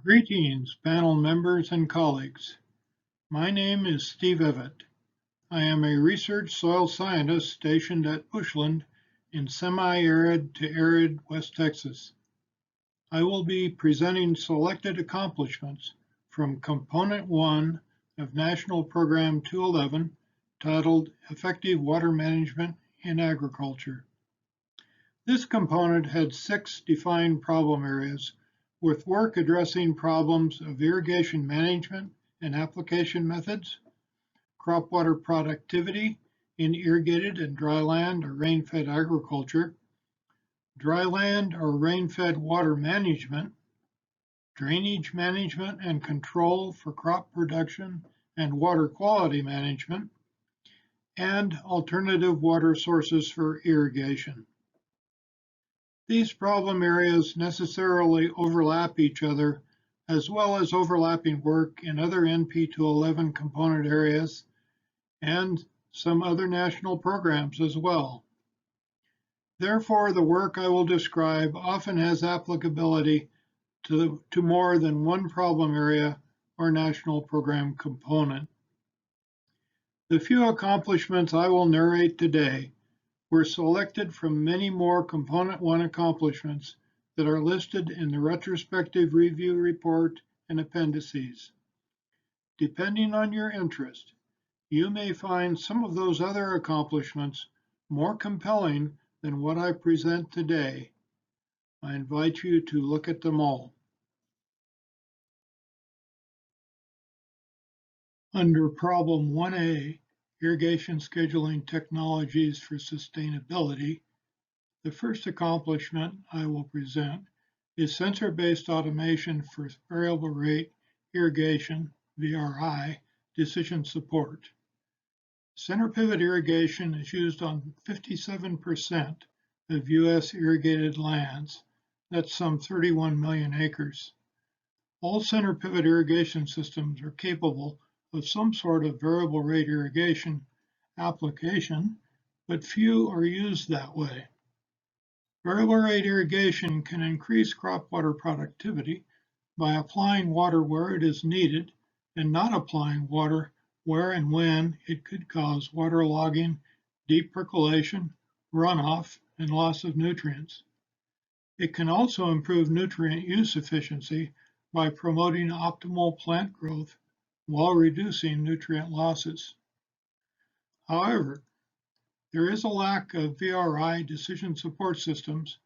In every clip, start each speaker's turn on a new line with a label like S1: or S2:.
S1: Greetings, panel members and colleagues. My name is Steve Evett. I am a research soil scientist stationed at Bushland in semi-arid to arid West Texas. I will be presenting selected accomplishments from Component 1 of National Program 211 titled Effective Water Management in Agriculture. This component had 6 defined problem areas, with work addressing problems of irrigation management and application methods, crop water productivity in irrigated and dryland or rain-fed agriculture, dryland or rain-fed water management, drainage management and control for crop production and water quality management, and alternative water sources for irrigation. These problem areas necessarily overlap each other, as well as overlapping work in other NP211 component areas and some other national programs as well. Therefore, the work I will describe often has applicability to more than one problem area or national program component. The few accomplishments I will narrate today were selected from many more Component 1 accomplishments that are listed in the retrospective review report and appendices. Depending on your interest, you may find some of those other accomplishments more compelling than what I present today. I invite you to look at them all. Under Problem 1A, Irrigation Scheduling Technologies for Sustainability, the first accomplishment I will present is sensor-based automation for variable rate irrigation, VRI, decision support. Center pivot irrigation is used on 57% of U.S. irrigated lands. That's some 31 million acres. All center pivot irrigation systems are capable of some sort of variable rate irrigation application, but few are used that way. Variable rate irrigation can increase crop water productivity by applying water where it is needed and not applying water where and when it could cause waterlogging, deep percolation, runoff, and loss of nutrients. It can also improve nutrient use efficiency by promoting optimal plant growth while reducing nutrient losses. However, there is a lack of VRI decision support systems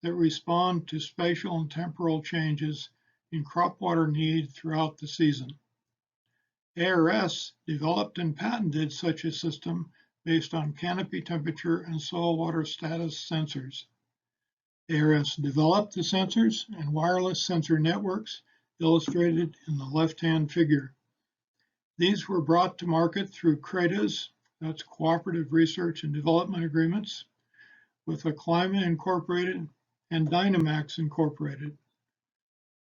S1: that respond to spatial and temporal changes in crop water need throughout the season. ARS developed and patented such a system based on canopy temperature and soil water status sensors. ARS developed the sensors and wireless sensor networks illustrated in the left-hand figure. These were brought to market through CRADAs, that's Cooperative Research and Development Agreements, with Acclima Incorporated and Dynamax Incorporated.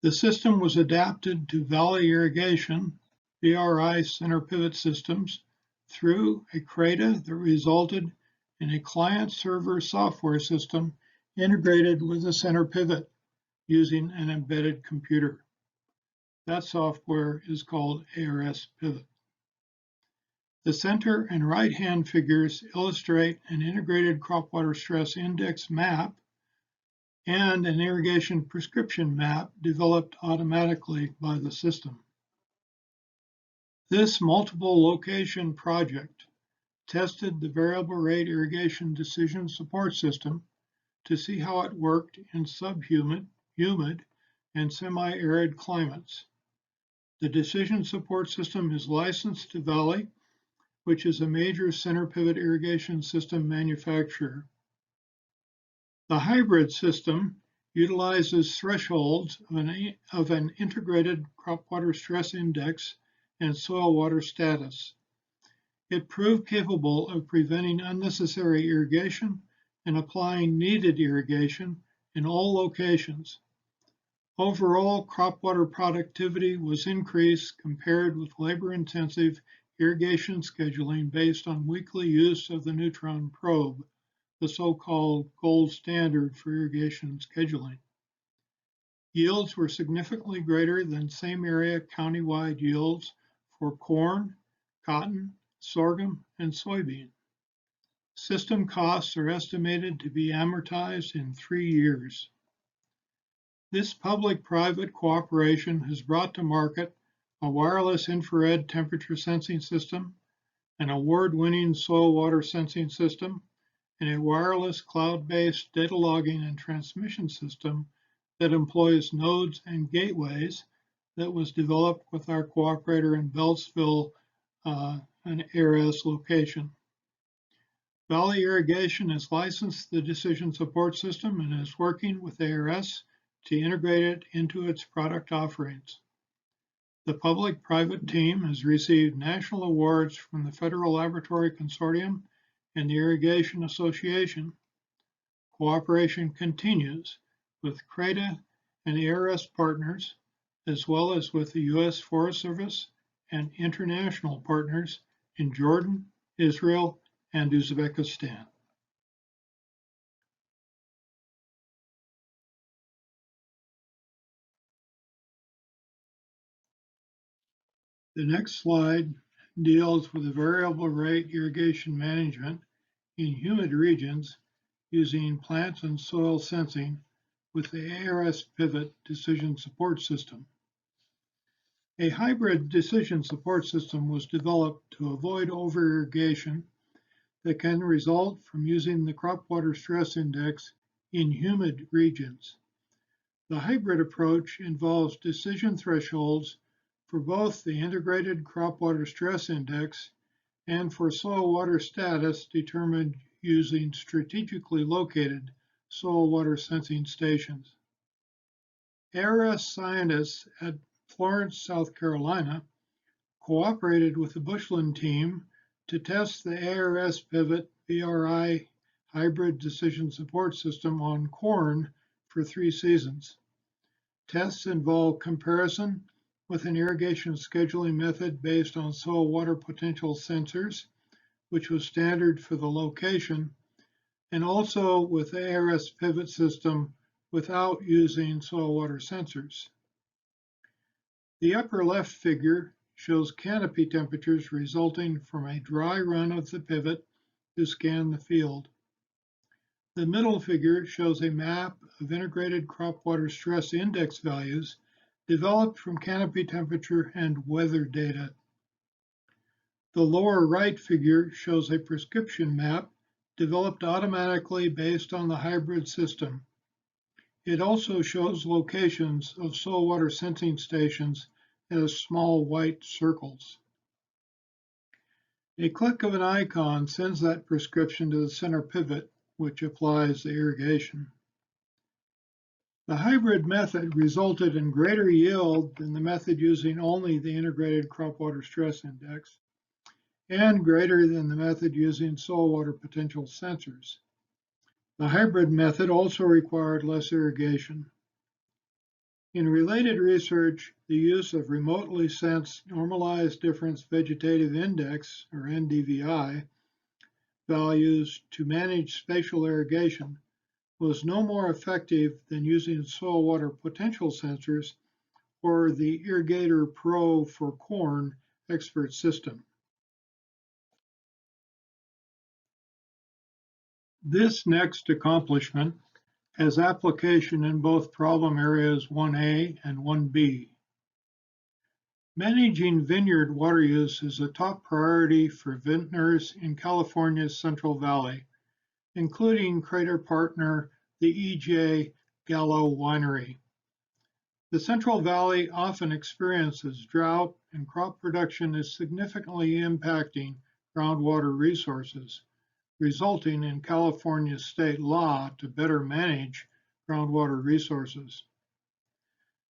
S1: The system was adapted to valley irrigation, VRI center pivot systems, through a CRADA that resulted in a client-server software system integrated with a center pivot using an embedded computer. That software is called ARS Pivot. The center and right-hand figures illustrate an integrated crop water stress index map and an irrigation prescription map developed automatically by the system. This multiple location project tested the variable rate irrigation decision support system to see how it worked in subhumid, humid, and semi-arid climates. The decision support system is licensed to Valley, which is a major center pivot irrigation system manufacturer. The hybrid system utilizes thresholds of an integrated crop water stress index and soil water status. It proved capable of preventing unnecessary irrigation and applying needed irrigation in all locations. Overall, crop water productivity was increased compared with labor-intensive irrigation scheduling based on weekly use of the neutron probe, the so-called gold standard for irrigation scheduling. Yields were significantly greater than same area countywide yields for corn, cotton, sorghum, and soybean. System costs are estimated to be amortized in 3 years. This public-private cooperation has brought to market a wireless infrared temperature sensing system, an award-winning soil water sensing system, and a wireless cloud-based data logging and transmission system that employs nodes and gateways that was developed with our cooperator in Beltsville, an ARS location. Valley Irrigation has licensed the decision support system and is working with ARS to integrate it into its product offerings. The public-private team has received national awards from the Federal Laboratory Consortium and the Irrigation Association. Cooperation continues with CRADA and ARS partners, as well as with the U.S. Forest Service and international partners in Jordan, Israel, and Uzbekistan. The next slide deals with the variable rate irrigation management in humid regions using plant and soil sensing with the ARS Pivot decision support system. A hybrid decision support system was developed to avoid over-irrigation that can result from using the crop water stress index in humid regions. The hybrid approach involves decision thresholds for both the integrated crop water stress index and for soil water status determined using strategically located soil water sensing stations. ARS scientists at Florence, South Carolina, cooperated with the Bushland team to test the ARS Pivot VRI hybrid decision support system on corn for 3 seasons. Tests involve comparison with an irrigation scheduling method based on soil water potential sensors, which was standard for the location, and also with the ARS Pivot system without using soil water sensors. The upper left figure shows canopy temperatures resulting from a dry run of the pivot to scan the field. The middle figure shows a map of integrated crop water stress index values developed from canopy temperature and weather data. The lower right figure shows a prescription map developed automatically based on the hybrid system. It also shows locations of soil water sensing stations as small white circles. A click of an icon sends that prescription to the center pivot, which applies the irrigation. The hybrid method resulted in greater yield than the method using only the integrated crop water stress index, and greater than the method using soil water potential sensors. The hybrid method also required less irrigation. In related research, the use of remotely sensed normalized difference vegetative index, or NDVI, values to manage spatial irrigation was no more effective than using soil water potential sensors or the Irrigator Pro for corn expert system. This next accomplishment has application in both problem areas 1A and 1B. Managing vineyard water use is a top priority for vintners in California's Central Valley, including Crater partner, the E.J. Gallo Winery. The Central Valley often experiences drought, and crop production is significantly impacting groundwater resources, resulting in California's state law to better manage groundwater resources.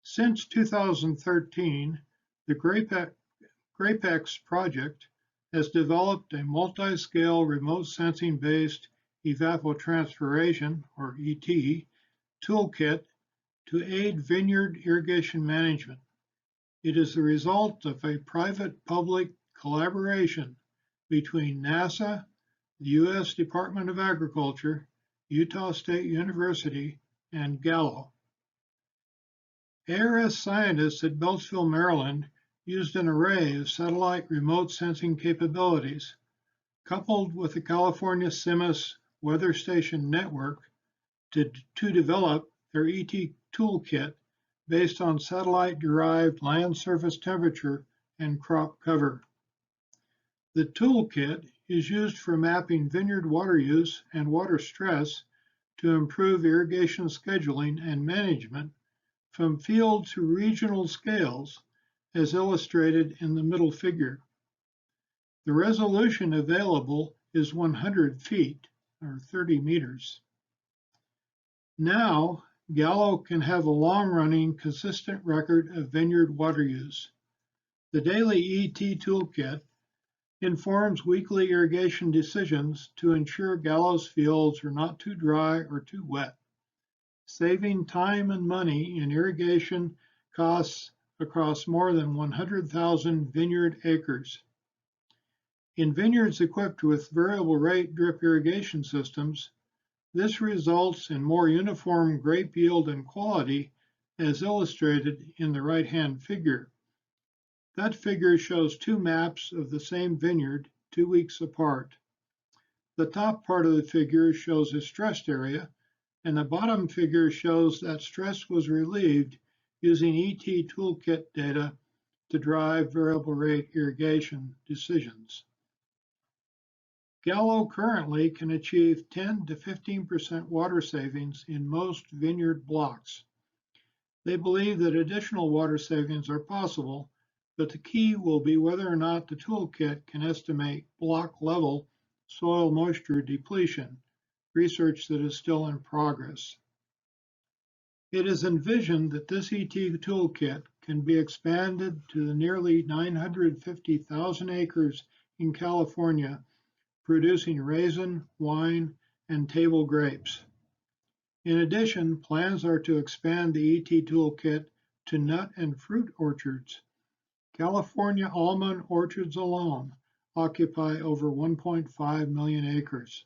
S1: Since 2013, the GRAPEX project has developed a multi-scale remote sensing-based evapotranspiration, or ET, toolkit to aid vineyard irrigation management. It is the result of a private-public collaboration between NASA, the U.S. Department of Agriculture, Utah State University, and Gallo. ARS scientists at Beltsville, Maryland, used an array of satellite remote sensing capabilities, coupled with the California CIMMYS weather station network, to develop their ET toolkit based on satellite-derived land surface temperature and crop cover. The toolkit is used for mapping vineyard water use and water stress to improve irrigation scheduling and management from field to regional scales, as illustrated in the middle figure. The resolution available is 100 feet, or 30 meters. Now, Gallo can have a long-running, consistent record of vineyard water use. The daily ET toolkit informs weekly irrigation decisions to ensure Gallo's fields are not too dry or too wet, saving time and money in irrigation costs across more than 100,000 vineyard acres. In vineyards equipped with variable rate drip irrigation systems, this results in more uniform grape yield and quality, as illustrated in the right-hand figure. That figure shows two maps of the same vineyard 2 weeks apart. The top part of the figure shows a stressed area, and the bottom figure shows that stress was relieved using ET toolkit data to drive variable rate irrigation decisions. Gallo currently can achieve 10 to 15% water savings in most vineyard blocks. They believe that additional water savings are possible, but the key will be whether or not the toolkit can estimate block level soil moisture depletion, research that is still in progress. It is envisioned that this ET toolkit can be expanded to the nearly 950,000 acres in California producing raisin, wine, and table grapes. In addition, plans are to expand the ET toolkit to nut and fruit orchards. California almond orchards alone occupy over 1.5 million acres.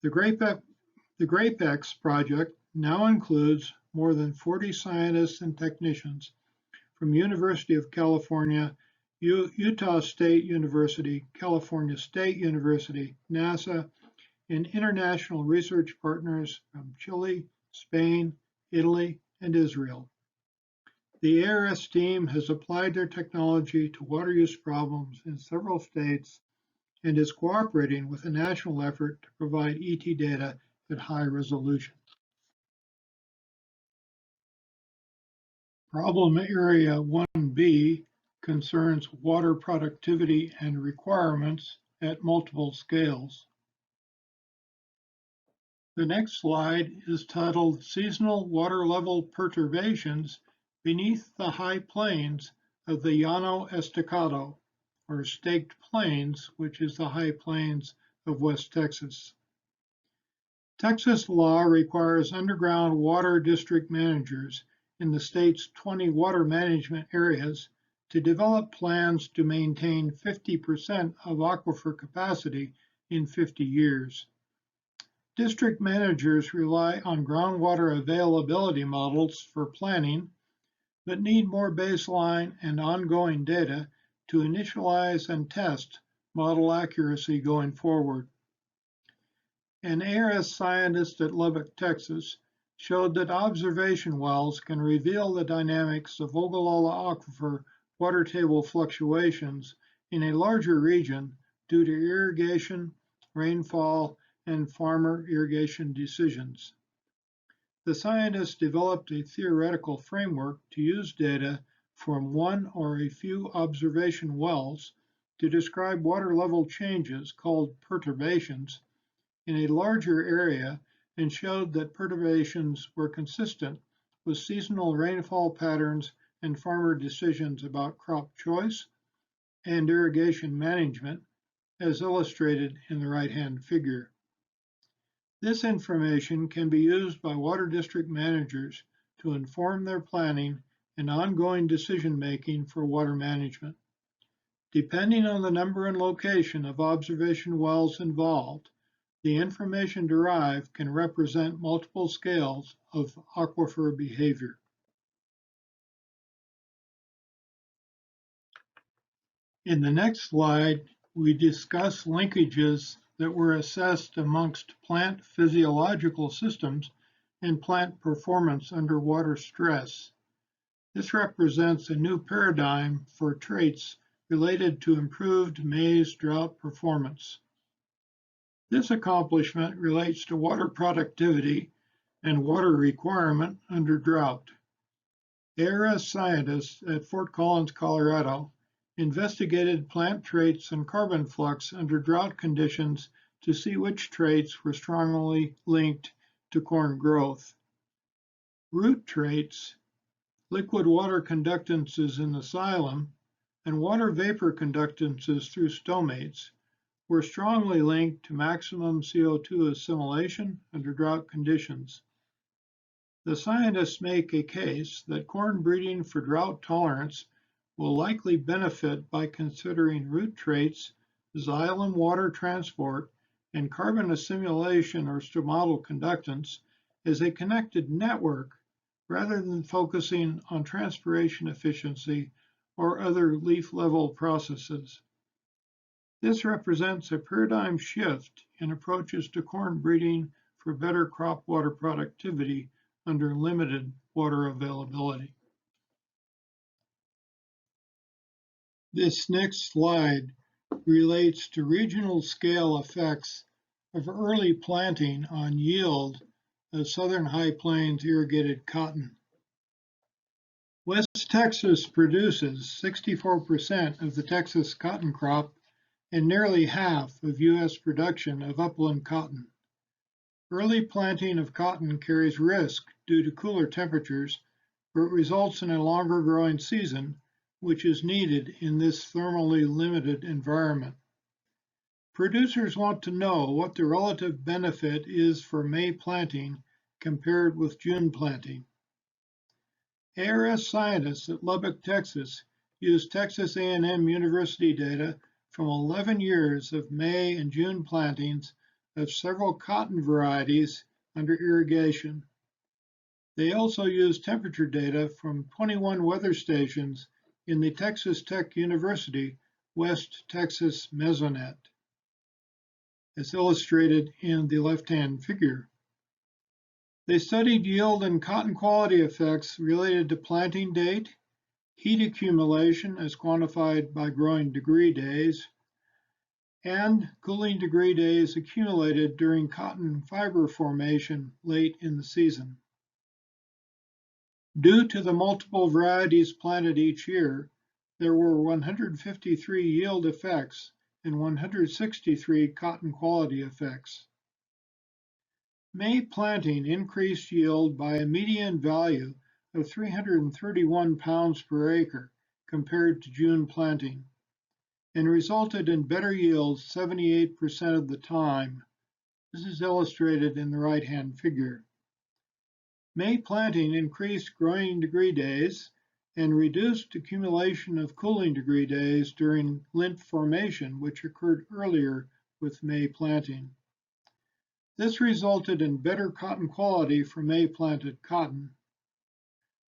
S1: The GrapeX project now includes more than 40 scientists and technicians from University of California, Utah State University, California State University, NASA, and international research partners from Chile, Spain, Italy, and Israel. The ARS team has applied their technology to water use problems in several states and is cooperating with a national effort to provide ET data at high resolution. Problem area 1B concerns water productivity and requirements at multiple scales. The next slide is titled Seasonal Water Level Perturbations Beneath the High Plains of the Llano Estacado, or Staked Plains, which is the high plains of West Texas. Texas law requires underground water district managers in the state's 20 water management areas to develop plans to maintain 50% of aquifer capacity in 50 years. District managers rely on groundwater availability models for planning, but need more baseline and ongoing data to initialize and test model accuracy going forward. An ARS scientist at Lubbock, Texas, showed that observation wells can reveal the dynamics of Ogallala Aquifer water table fluctuations in a larger region due to irrigation, rainfall, and farmer irrigation decisions. The scientists developed a theoretical framework to use data from one or a few observation wells to describe water level changes called perturbations in a larger area and showed that perturbations were consistent with seasonal rainfall patterns and farmer decisions about crop choice and irrigation management, as illustrated in the right-hand figure. This information can be used by water district managers to inform their planning and ongoing decision-making for water management. Depending on the number and location of observation wells involved, the information derived can represent multiple scales of aquifer behavior. In the next slide, we discuss linkages that were assessed amongst plant physiological systems and plant performance under water stress. This represents a new paradigm for traits related to improved maize drought performance. This accomplishment relates to water productivity and water requirement under drought. ARS scientists at Fort Collins, Colorado, investigated plant traits and carbon flux under drought conditions to see which traits were strongly linked to corn growth. Root traits, liquid water conductances in the xylem, and water vapor conductances through stomates were strongly linked to maximum CO2 assimilation under drought conditions. The scientists make a case that corn breeding for drought tolerance will likely benefit by considering root traits, xylem water transport, and carbon assimilation or stomatal conductance as a connected network rather than focusing on transpiration efficiency or other leaf level processes. This represents a paradigm shift in approaches to corn breeding for better crop water productivity under limited water availability. This next slide relates to regional scale effects of early planting on yield of southern high plains irrigated cotton. West Texas produces 64% of the Texas cotton crop and nearly half of U.S. production of upland cotton. Early planting of cotton carries risk due to cooler temperatures, but results in a longer growing season, which is needed in this thermally limited environment. Producers want to know what the relative benefit is for May planting compared with June planting. ARS scientists at Lubbock, Texas, used Texas A&M University data from 11 years of May and June plantings of several cotton varieties under irrigation. They also used temperature data from 21 weather stations in the Texas Tech University West Texas Mesonet, as illustrated in the left-hand figure. They studied yield and cotton quality effects related to planting date, heat accumulation as quantified by growing degree days, and cooling degree days accumulated during cotton fiber formation late in the season. Due to the multiple varieties planted each year, there were 153 yield effects and 163 cotton quality effects. May planting increased yield by a median value of 331 pounds per acre compared to June planting, and resulted in better yields 78% of the time. This is illustrated in the right-hand figure. May planting increased growing degree days and reduced accumulation of cooling degree days during lint formation, which occurred earlier with May planting. This resulted in better cotton quality for May planted cotton.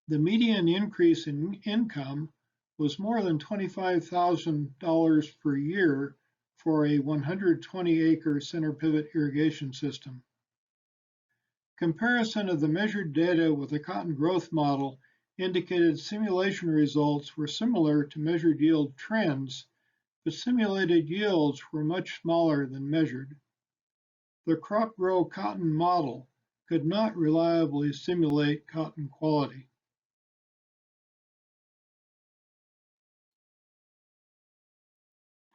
S1: The median increase in income was more than $25,000 per year for a 120-acre center pivot irrigation system. Comparison of the measured data with the cotton growth model indicated simulation results were similar to measured yield trends, but simulated yields were much smaller than measured. The crop grow cotton model could not reliably simulate cotton quality.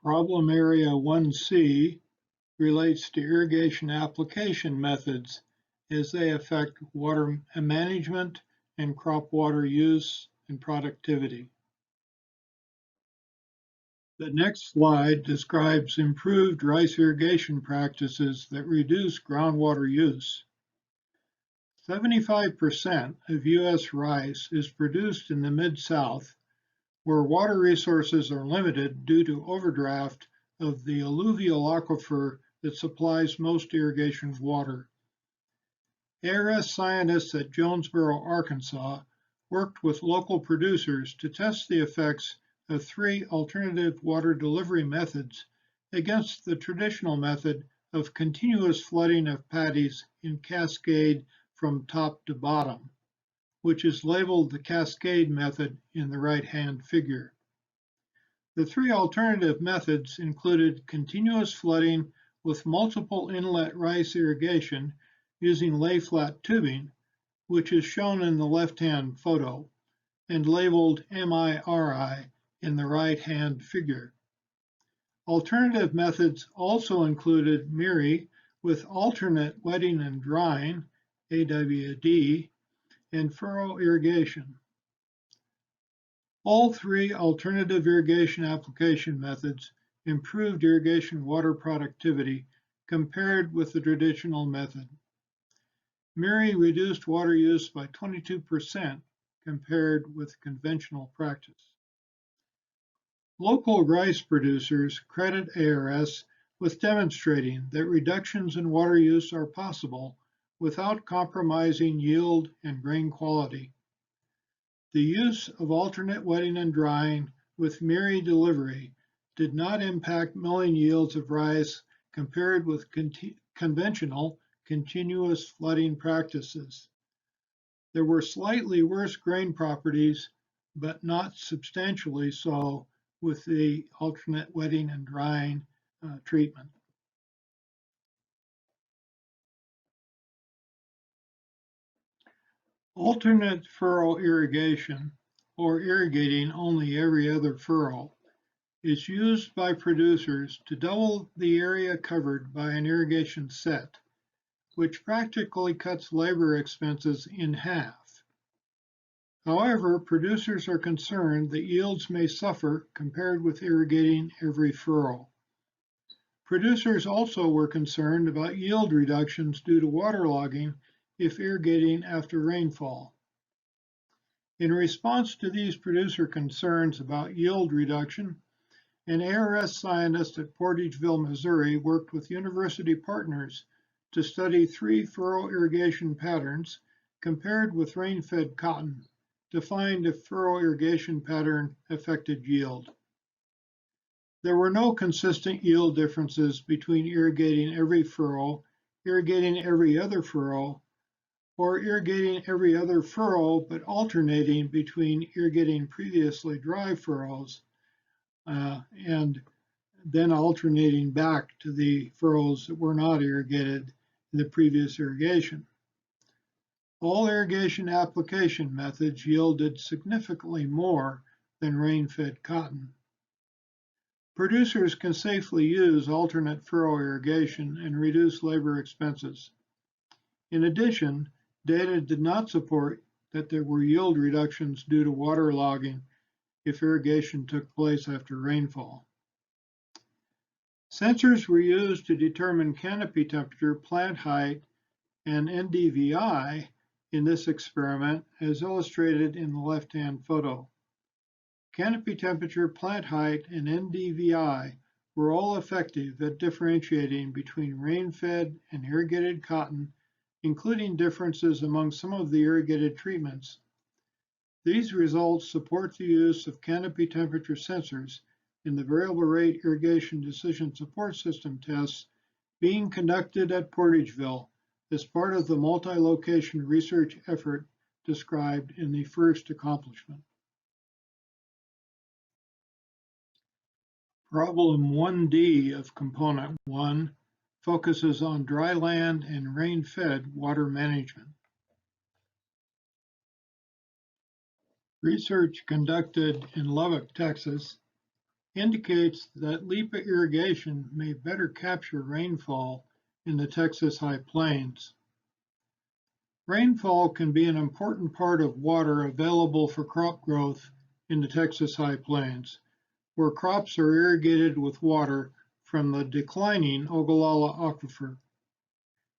S1: Problem area 1C relates to irrigation application methods as they affect water management and crop water use and productivity. The next slide describes improved rice irrigation practices that reduce groundwater use. 75% of U.S. rice is produced in the Mid-South, where water resources are limited due to overdraft of the alluvial aquifer that supplies most irrigation water. ARS scientists at Jonesboro, Arkansas, worked with local producers to test the effects of 3 alternative water delivery methods against the traditional method of continuous flooding of paddies in cascade from top to bottom, which is labeled the cascade method in the right-hand figure. The 3 alternative methods included continuous flooding with multiple inlet rice irrigation using lay-flat tubing, which is shown in the left-hand photo, and labeled MIRI in the right-hand figure. Alternative methods also included MIRI with alternate wetting and drying, AWD, and furrow irrigation. All 3 alternative irrigation application methods improved irrigation water productivity compared with the traditional method. MIRI reduced water use by 22% compared with conventional practice. Local rice producers credit ARS with demonstrating that reductions in water use are possible without compromising yield and grain quality. The use of alternate wetting and drying with MIRI delivery did not impact milling yields of rice compared with conventional continuous flooding practices. There were slightly worse grain properties, but not substantially so with the alternate wetting and drying treatment. Alternate furrow irrigation, or irrigating only every other furrow, is used by producers to double the area covered by an irrigation set, which practically cuts labor expenses in half. However, producers are concerned that yields may suffer compared with irrigating every furrow. Producers also were concerned about yield reductions due to waterlogging if irrigating after rainfall. In response to these producer concerns about yield reduction, an ARS scientist at Portageville, Missouri worked with university partners to study 3 furrow irrigation patterns compared with rain-fed cotton to find if furrow irrigation pattern affected yield. There were no consistent yield differences between irrigating every furrow, irrigating every other furrow, or irrigating every other furrow but alternating between irrigating previously dry furrows and then alternating back to the furrows that were not irrigated in the previous irrigation. All irrigation application methods yielded significantly more than rain-fed cotton. Producers can safely use alternate furrow irrigation and reduce labor expenses. In addition, data did not support that there were yield reductions due to waterlogging if irrigation took place after rainfall. Sensors were used to determine canopy temperature, plant height, and NDVI in this experiment, as illustrated in the left-hand photo. Canopy temperature, plant height, and NDVI were all effective at differentiating between rain-fed and irrigated cotton, including differences among some of the irrigated treatments. These results support the use of canopy temperature sensors in the variable rate irrigation decision support system tests being conducted at Portageville as part of the multi-location research effort described in the first accomplishment. Problem 1D of Component 1 focuses on dry land and rain-fed water management. Research conducted in Lubbock, Texas, indicates that LIPA irrigation may better capture rainfall in the Texas High Plains. Rainfall can be an important part of water available for crop growth in the Texas High Plains, where crops are irrigated with water from the declining Ogallala Aquifer.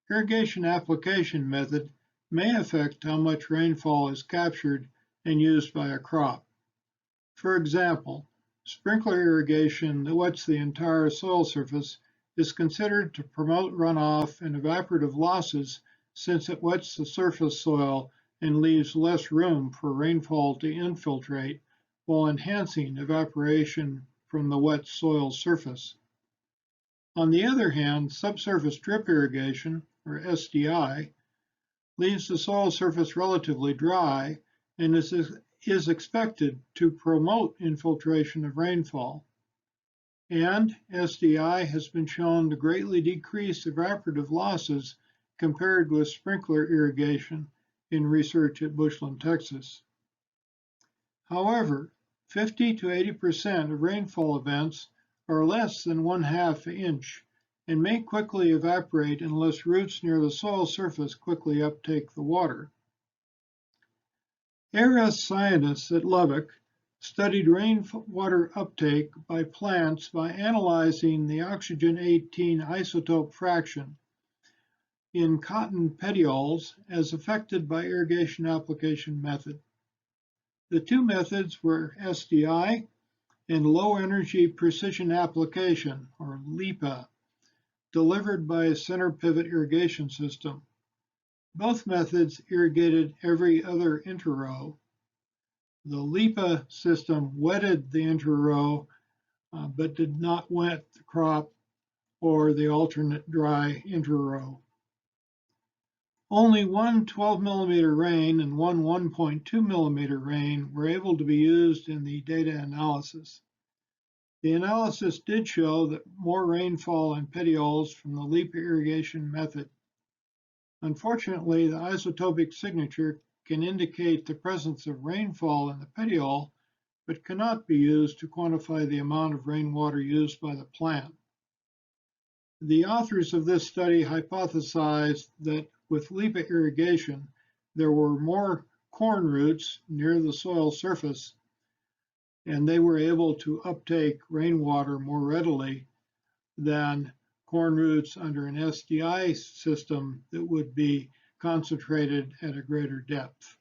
S1: Irrigation application method may affect how much rainfall is captured and used by a crop. For example, sprinkler irrigation that wets the entire soil surface is considered to promote runoff and evaporative losses since it wets the surface soil and leaves less room for rainfall to infiltrate, while enhancing evaporation from the wet soil surface. On the other hand, subsurface drip irrigation, or SDI, leaves the soil surface relatively dry and is expected to promote infiltration of rainfall. And SDI has been shown to greatly decrease evaporative losses compared with sprinkler irrigation in research at Bushland, Texas. However, 50 to 80% of rainfall events are less than 1/2 inch and may quickly evaporate unless roots near the soil surface quickly uptake the water. ARS scientists at Lubbock studied rainwater uptake by plants by analyzing the oxygen-18 isotope fraction in cotton petioles as affected by irrigation application method. The two methods were SDI and low-energy precision application, or LIPA, delivered by a center pivot irrigation system. Both methods irrigated every other interrow. The LIPA system wetted the interrow, but did not wet the crop or the alternate dry interrow. Only one 12-millimeter rain and one 1.2-millimeter rain were able to be used in the data analysis. The analysis did show that more rainfall in petioles from the LIPA irrigation method. Unfortunately, the isotopic signature can indicate the presence of rainfall in the petiole, but cannot be used to quantify the amount of rainwater used by the plant. The authors of this study hypothesized that with LIPA irrigation, there were more corn roots near the soil surface, and they were able to uptake rainwater more readily than corn roots under an SDI system that would be concentrated at a greater depth.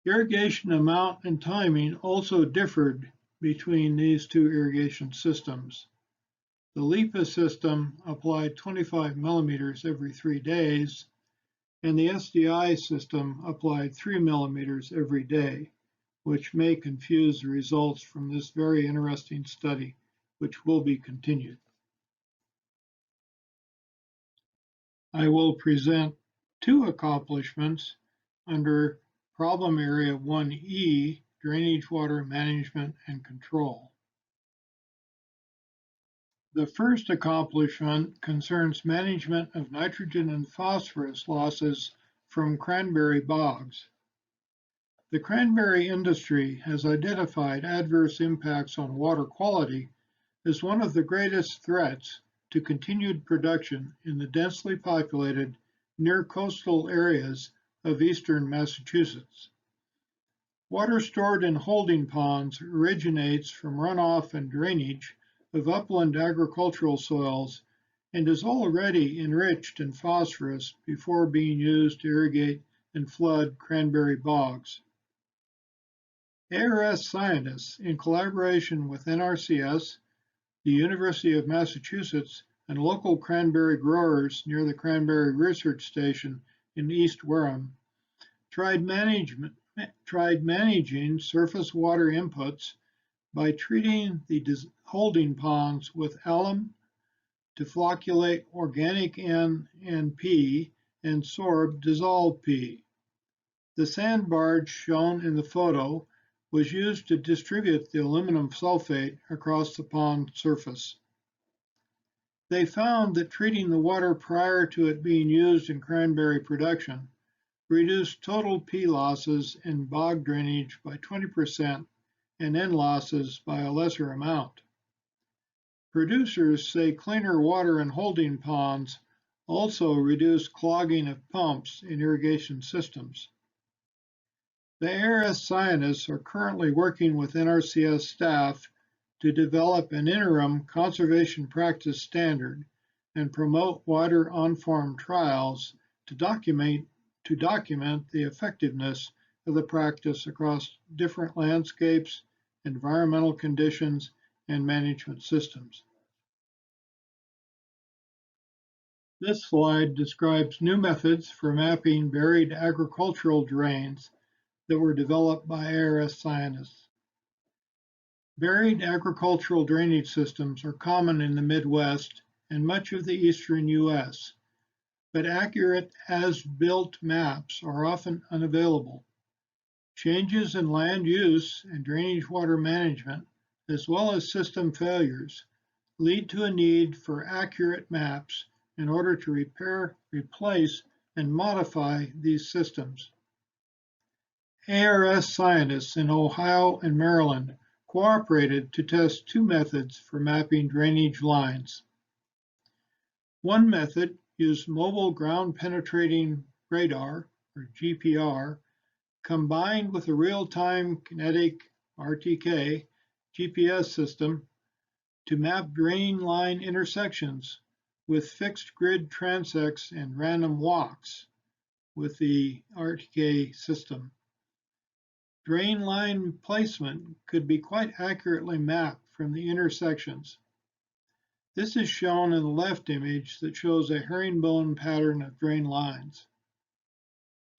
S1: Irrigation amount and timing also differed between these two irrigation systems. The LIPA system applied 25 millimeters every 3 days, and the SDI system applied 3 millimeters every day, which may confuse the results from this very interesting study, which will be continued. I will present two accomplishments under Problem Area 1E, Drainage Water Management and Control. The first accomplishment concerns management of nitrogen and phosphorus losses from cranberry bogs. The cranberry industry has identified adverse impacts on water quality as one of the greatest threats to continued production in the densely populated near coastal areas of eastern Massachusetts. Water stored in holding ponds originates from runoff and drainage of upland agricultural soils and is already enriched in phosphorus before being used to irrigate and flood cranberry bogs. ARS scientists, in collaboration with NRCS, the University of Massachusetts, and local cranberry growers near the Cranberry Research Station in East Wareham, tried managing surface water inputs by treating the holding ponds with alum to flocculate organic N and P and sorb dissolved P. The sand barge shown in the photo was used to distribute the aluminum sulfate across the pond surface. They found that treating the water prior to it being used in cranberry production reduced total P losses in bog drainage by 20% and N losses by a lesser amount. Producers say cleaner water in holding ponds also reduce clogging of pumps in irrigation systems. The ARS scientists are currently working with NRCS staff to develop an interim conservation practice standard and promote water on-farm trials to document the effectiveness of the practice across different landscapes, environmental conditions, and management systems. This slide describes new methods for mapping buried agricultural drains that were developed by ARS scientists. Buried agricultural drainage systems are common in the Midwest and much of the eastern U.S., but accurate as-built maps are often unavailable. Changes in land use and drainage water management, as well as system failures, lead to a need for accurate maps in order to repair, replace, and modify these systems. ARS scientists in Ohio and Maryland cooperated to test two methods for mapping drainage lines. One method used mobile ground penetrating radar, or GPR, combined with a real-time kinetic RTK GPS system to map drain line intersections with fixed grid transects and random walks with the RTK system. Drain line placement could be quite accurately mapped from the intersections. This is shown in the left image that shows a herringbone pattern of drain lines.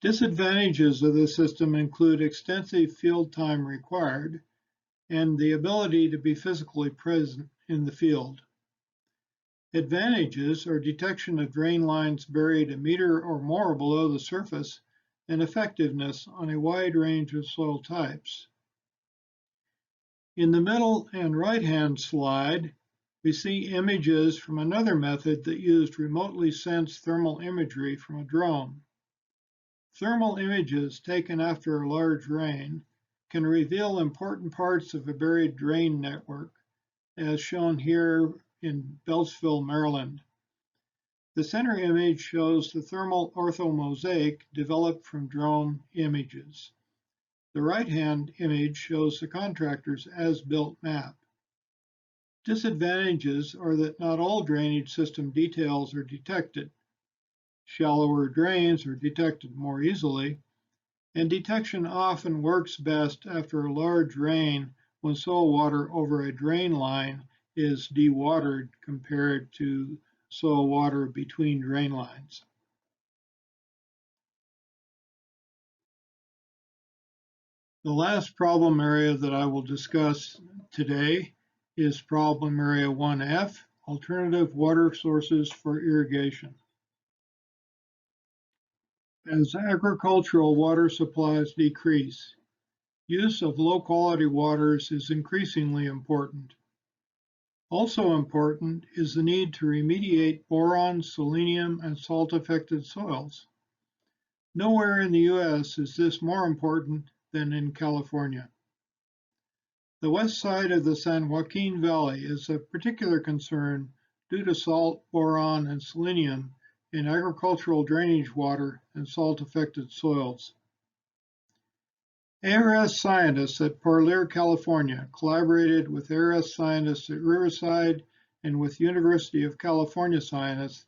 S1: Disadvantages of this system include extensive field time required and the ability to be physically present in the field. Advantages are detection of drain lines buried a meter or more below the surface and effectiveness on a wide range of soil types. In the middle and right-hand slide, we see images from another method that used remotely sensed thermal imagery from a drone. Thermal images taken after a large rain can reveal important parts of a buried drain network, as shown here in Beltsville, Maryland. The center image shows the thermal orthomosaic developed from drone images. The right-hand image shows the contractor's as-built map. Disadvantages are that not all drainage system details are detected. Shallower drains are detected more easily, and detection often works best after a large rain when soil water over a drain line is dewatered compared to soil water between drain lines. The last problem area that I will discuss today is problem area 1F, alternative water sources for irrigation. As agricultural water supplies decrease, use of low-quality waters is increasingly important. Also important is the need to remediate boron, selenium, and salt-affected soils. Nowhere in the U.S. is this more important than in California. The west side of the San Joaquin Valley is of particular concern due to salt, boron, and selenium in agricultural drainage water and salt-affected soils. ARS scientists at Parlier, California collaborated with ARS scientists at Riverside and with University of California scientists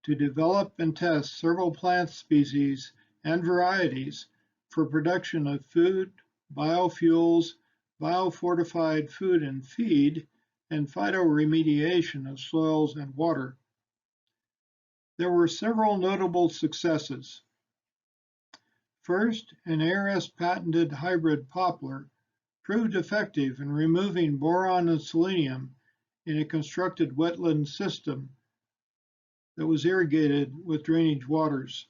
S1: to develop and test several plant species and varieties for production of food, biofuels, biofortified food and feed, and phytoremediation of soils and water. There were several notable successes. First, an ARS patented hybrid poplar proved effective in removing boron and selenium in a constructed wetland system that was irrigated with drainage waters.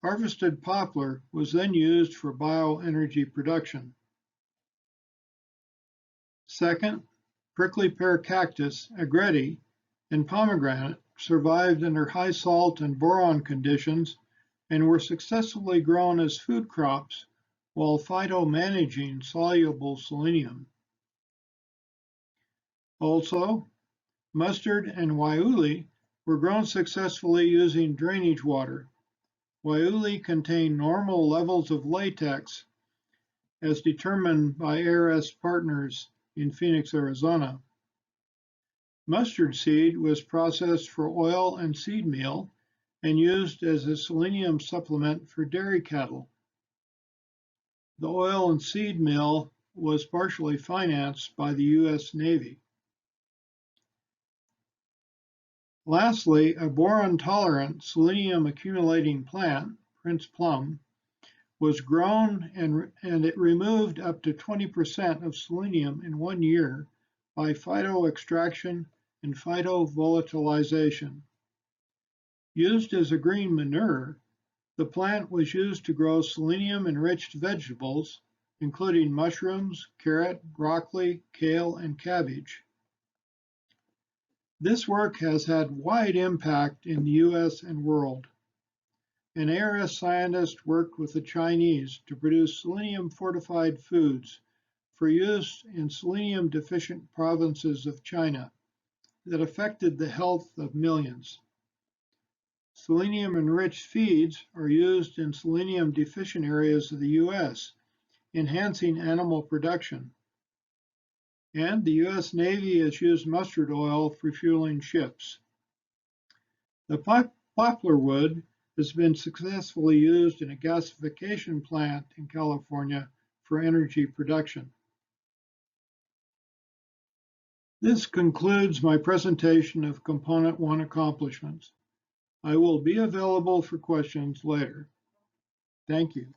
S1: Harvested poplar was then used for bioenergy production. Second, prickly pear cactus, agretti, and pomegranate survived under high salt and boron conditions and were successfully grown as food crops while phytomanaging soluble selenium. Also, mustard and waiuli were grown successfully using drainage water. Waiuli contain normal levels of latex as determined by ARS partners in Phoenix, Arizona. Mustard seed was processed for oil and seed meal and used as a selenium supplement for dairy cattle. The oil and seed mill was partially financed by the U.S. Navy. Lastly, a boron-tolerant selenium accumulating plant, Prince plum, was grown and it removed up to 20% of selenium in 1 year by phytoextraction and phytovolatilization. Used as a green manure, the plant was used to grow selenium-enriched vegetables, including mushrooms, carrot, broccoli, kale, and cabbage. This work has had wide impact in the US and world. An ARS scientist worked with the Chinese to produce selenium-fortified foods for use in selenium-deficient provinces of China that affected the health of millions. Selenium-enriched feeds are used in selenium-deficient areas of the US, enhancing animal production. And the US Navy has used mustard oil for fueling ships. The poplar wood has been successfully used in a gasification plant in California for energy production. This concludes my presentation of Component 1 accomplishments. I will be available for questions later. Thank you.